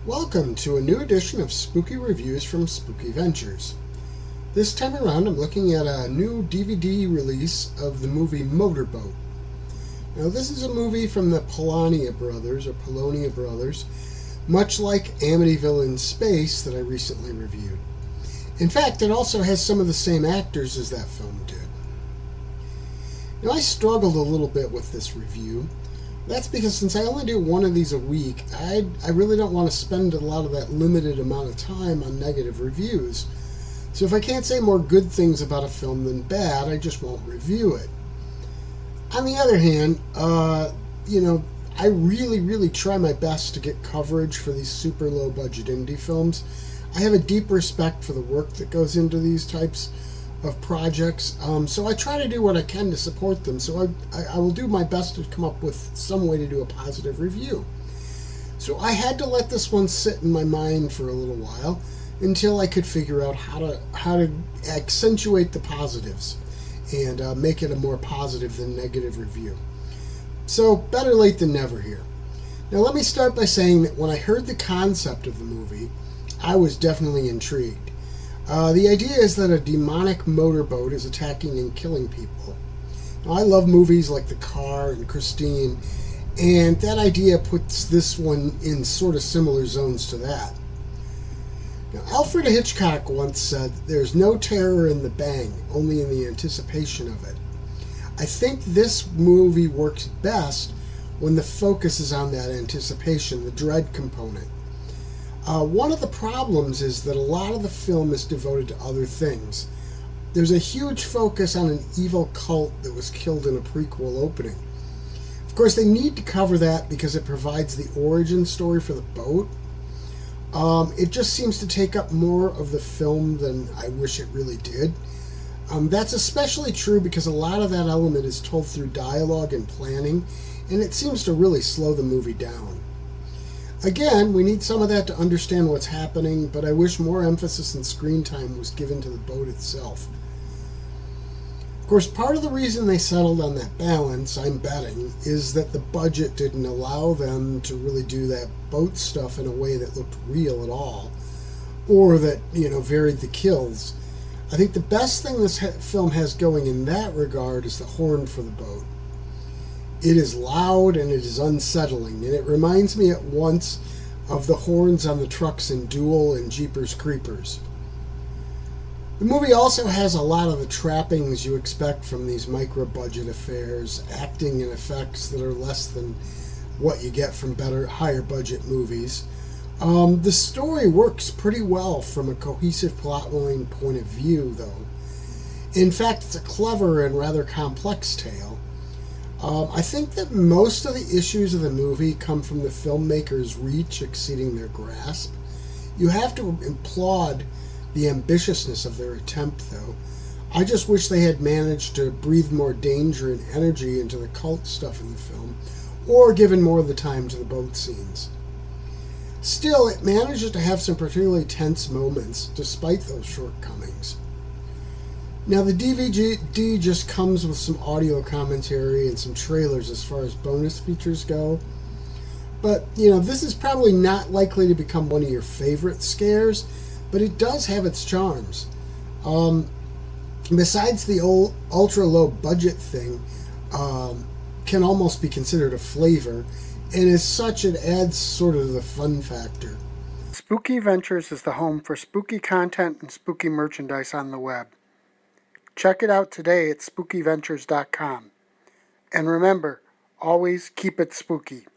Welcome to a new edition of Spooky Reviews from Spooky Ventures. This time around I'm looking at a new DVD release of the movie Motorboat. Now this is a movie from the Polonia Brothers, much like Amityville in Space that I recently reviewed. In fact, it also has some of the same actors as that film did. Now I struggled a little bit with this review. That's because since I only do one of these a week, I really don't want to spend a lot of that limited amount of time on negative reviews. So if I can't say more good things about a film than bad, I just won't review it. On the other hand, I really try my best to get coverage for these super low budget indie films. I have a deep respect for the work that goes into these types of projects, so I try to do what I can to support them. So I will do my best to come up with some way to do a positive review. So I had to let this one sit in my mind for a little while until I could figure out how to accentuate the positives and make it a more positive than negative review. So better late than never here. Now let me start by saying that when I heard the concept of the movie, I was definitely intrigued. The idea is that a demonic motorboat is attacking and killing people. Now, I love movies like The Car and Christine, and that idea puts this one in sort of similar zones to that. Now, Alfred Hitchcock once said, "There's no terror in the bang, only in the anticipation of it." I think this movie works best when the focus is on that anticipation, the dread component. One of the problems is that a lot of the film is devoted to other things. There's a huge focus on an evil cult that was killed in a prequel opening. Of course, they need to cover that because it provides the origin story for the boat. It just seems to take up more of the film than I wish it really did. That's especially true because a lot of that element is told through dialogue and planning, and it seems to really slow the movie down. Again, we need some of that to understand what's happening, but I wish more emphasis and screen time was given to the boat itself. Of course, part of the reason they settled on that balance, I'm betting, is that the budget didn't allow them to really do that boat stuff in a way that looked real at all, or that, varied the kills. I think the best thing this film has going in that regard is the horn for the boat. It is loud and it is unsettling, and it reminds me at once of the horns on the trucks in Duel and Jeepers Creepers. The movie also has a lot of the trappings you expect from these micro-budget affairs, acting and effects that are less than what you get from higher budget movies. The story works pretty well from a cohesive plotline point of view, though. In fact, it's a clever and rather complex tale. I think that most of the issues of the movie come from the filmmaker's reach exceeding their grasp. You have to applaud the ambitiousness of their attempt, though. I just wish they had managed to breathe more danger and energy into the cult stuff in the film, or given more of the time to the boat scenes. Still, it manages to have some particularly tense moments, despite those shortcomings. Now, the DVD just comes with some audio commentary and some trailers as far as bonus features go. But, this is probably not likely to become one of your favorite scares, but it does have its charms. Besides the old ultra-low budget thing, can almost be considered a flavor, and as such, it adds sort of the fun factor. Spooky Ventures is the home for spooky content and spooky merchandise on the web. Check it out today at spookyventures.com. And remember, always keep it spooky.